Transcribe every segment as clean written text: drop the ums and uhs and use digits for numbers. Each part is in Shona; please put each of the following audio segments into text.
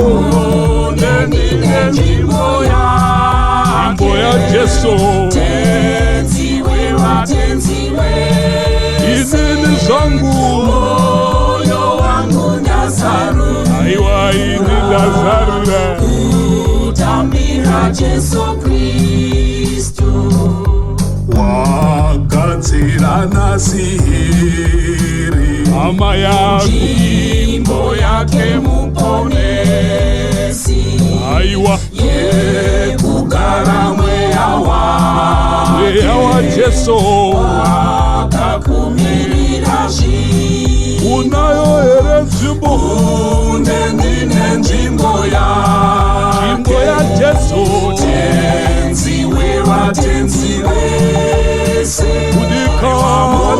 nzvimbo nenzvimbo ya Jesu tenziwe watenziwe inini zvangu moyo wangu ndazarura aiwa ini ndazarura kutambira Jesu Kristu wagadzira nasihiri hama yangu nzvimbo yake muponesi aiwa yekugara mweya wa Jesu wakakumirira zvinhu unayo here nzvimbo ndine nzvimbo ya Jesu tenziwe watenziwe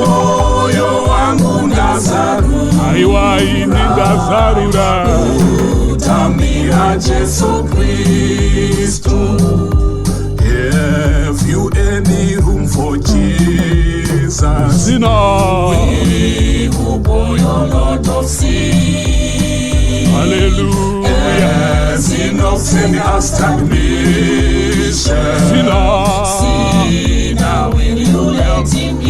moyo wangu ndazarura aiwa ini ndazarura kutambira Jesu Kristu. Have you any room for Jesus? sina hallelujah As enough in our stagnation sina will you let him in?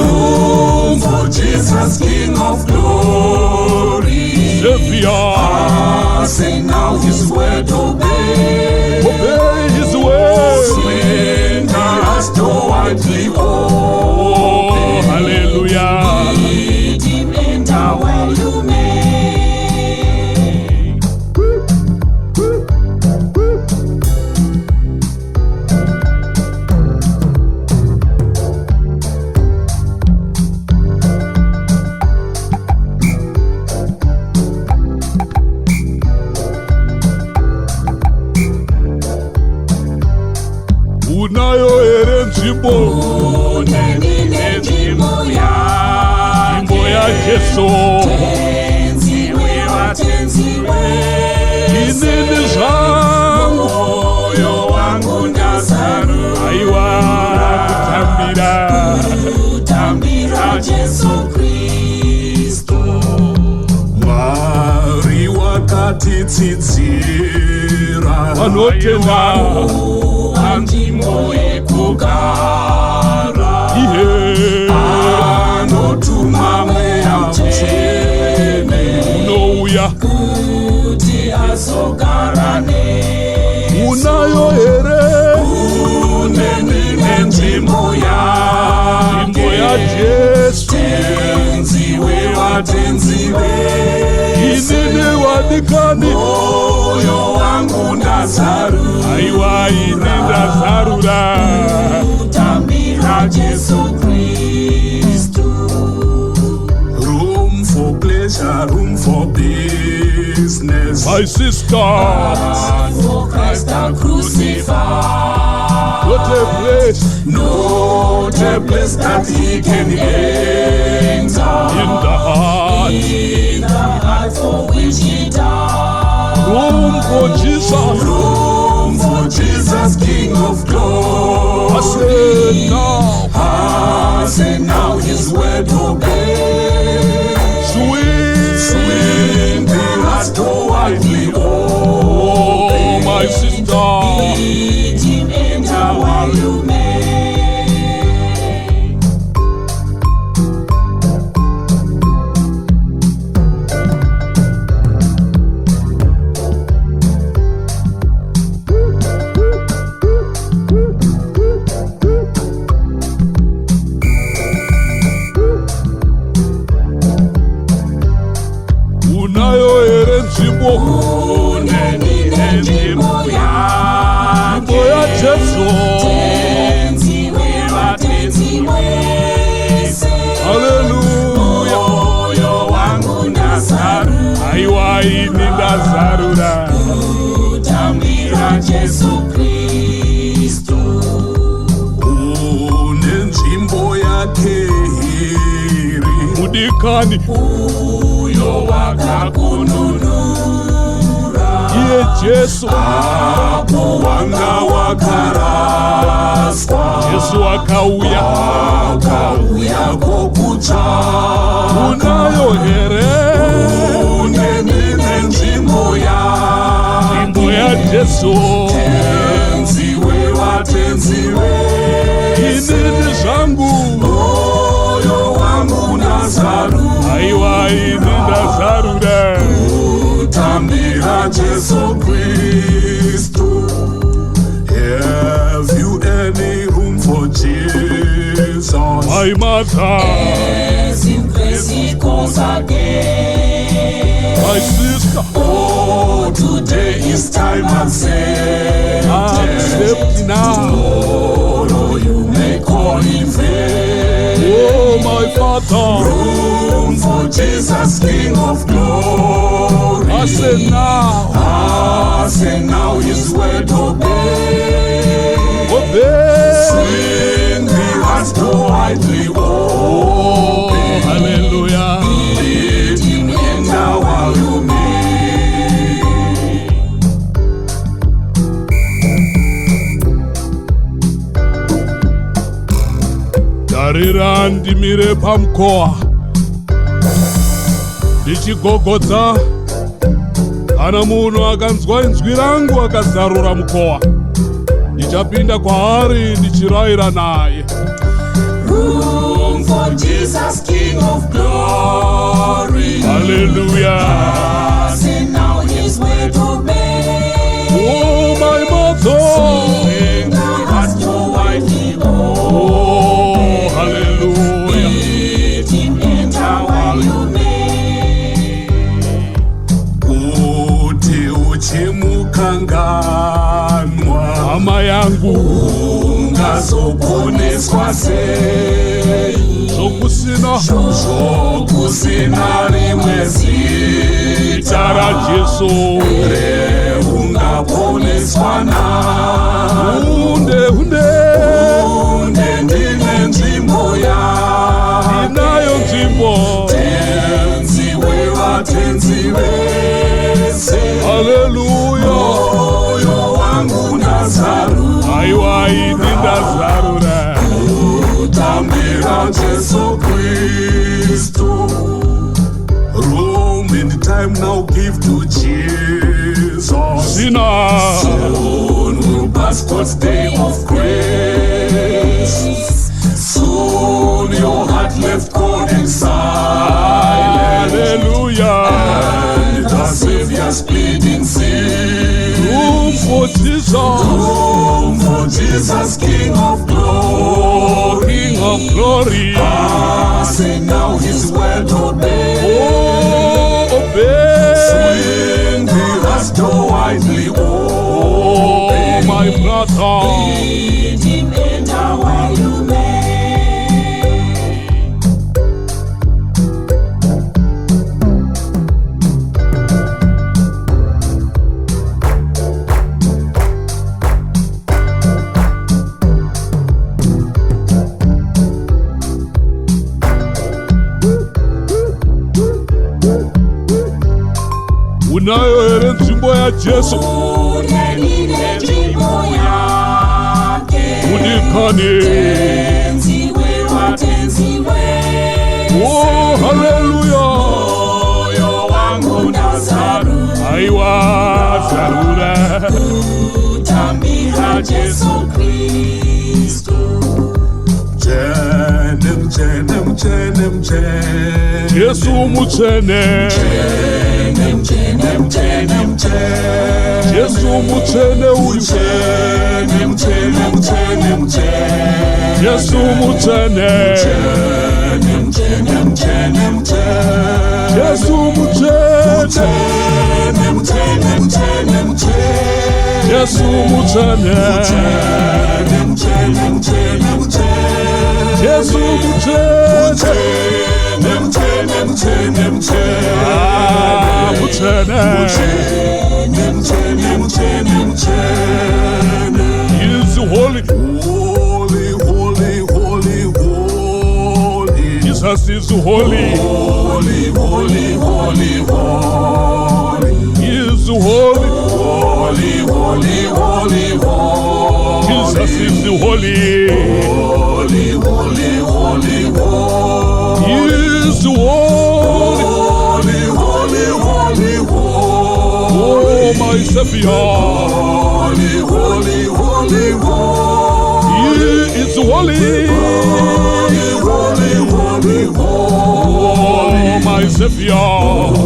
Room for Jesus, King of glory. Savior Say now his word obey. obey his way When the has door widely open. oh hallelujah Lead him enter while you may. unayo here nzvimbo Nzvimbo ya Jesu tenziwe watenziwe inini zvangu moyo wangu ndazarura aiwa kutambira Jesu Kristu Mwari wakatitsidzira vanotenda nzvimbo yekugara ihe anotuma mweya mutsvene unouya kuti azogara nemi unayo here ndine nzvimbo ya Jesu tenziwe watenziwe inini wadikani moyo wangu ndazarura aiwa ini ndazarura kutambira Jesu Kristu. room for pleasure, room for business. my sister For Christ are crucified, what a place not a place that he can enter. in the heart In the heart for which he died. room for Jesus Room for Jesus, King of glory. I said now Say now his word obey. sweet When the last door widely oh open, my sister lead him enter while you may. unayo here nzvimbo Ndine nzvimbo ya Jesu tenziwe watenziwe haleluya moyo wangu ndazarura aiwa ini ndazarura kutambira Jesu Kristu. Une nzvimbo yake iri mudikani Uyo wakakununura iye Jesu apo wanga wakaraswa Jesu akauya kokutsva unayo here une Jesu. Tenziwe watenziwe, Inini zvangu, moyo wangu nazarura, aiwa ini ndazarura. Tambira Jesu Kristu. Have you any room for Jesus? My mother, In grace he comes again. my sister, Oh, today is time accepted. accept now. Tomorrow you may call in vain. Oh, my Father, Room for Jesus, King of glory. I say now, I say now his word obey. obey. Swing the hearts go widely Oh, open. hallelujah. Lead him in now while you may. Tarira ndimire pamkoa ndichigogodza, kana munhu akanzwa inzwi rangu akazarura mukowa, ndichapinda kwaari ndichirayira naye. Room for Jesus, King of glory. Hallelujah. I say now his word obey. Oh, my mother. Swing the hearts go widely open. Oh, hallelujah. Lead him enter while you may. Kuti uchimukanganwa, Hama yangu, Ungazoponeswa sei. zokusina Zokusina rimwe zita tara Jesu. ungaponeswa nalo. Hunde, hunde, Unde ndine nzvimbo yake. inayo nzvimbo. Tenziwe vatenziwe se. Hallelujah. Moyo wangu nazarura, Aiwa ini ndazarura. tambira Jesu Kristu. room and time now give to Jesus. Sina, Soon will pass God's day of grace. Soon your heart left cold and silent, hallelujah. and the Savior's pleading sin. Room for Jesus, Room for Jesus, King of glory. King of glory. I say now his word obey. Oh, obey. Swing the hearts go widely Oh, open. my brother. Lead him enter while you may. Unayo here nzvimbo ya Jesu. Unenine nzvimbo yake. Unikane. Tenziwe watenziwe. Oh, hallelujah. Moyo wangu nazarura, Aiwa zarura. tambira Jesu Kristu. Mchene, mchene, mchene, mchene. Jesu mutsvene. Mchene, mchene, mchene, mchene. Jesu mutsvene uyu. Mchene, mchene, mchene, mchene. Jesu mutsvene. Mchene, mchene, mchene, mchene. Jesu mutsvene. Mchene, mchene, mchene, mchene. Jesu mutsvene. Mchene, mchene, mchene, mchene. Jesu mutsvene. Mchene, mchene, mchene, mchene. Ah, mutsvene. Mchene, mchene, mchene, mchene. He is holy. Holy, holy, holy, holy. Jesus is holy. Holy, holy, holy, holy. He is holy. Holy, holy, holy, holy. Jesus is holy. Holy, holy, holy, holy. He is holy. Holy, holy, holy, holy. Oh, my Savior. Holy, holy, holy, holy. He is holy. Holy, holy, holy, holy. Oh, my Savior.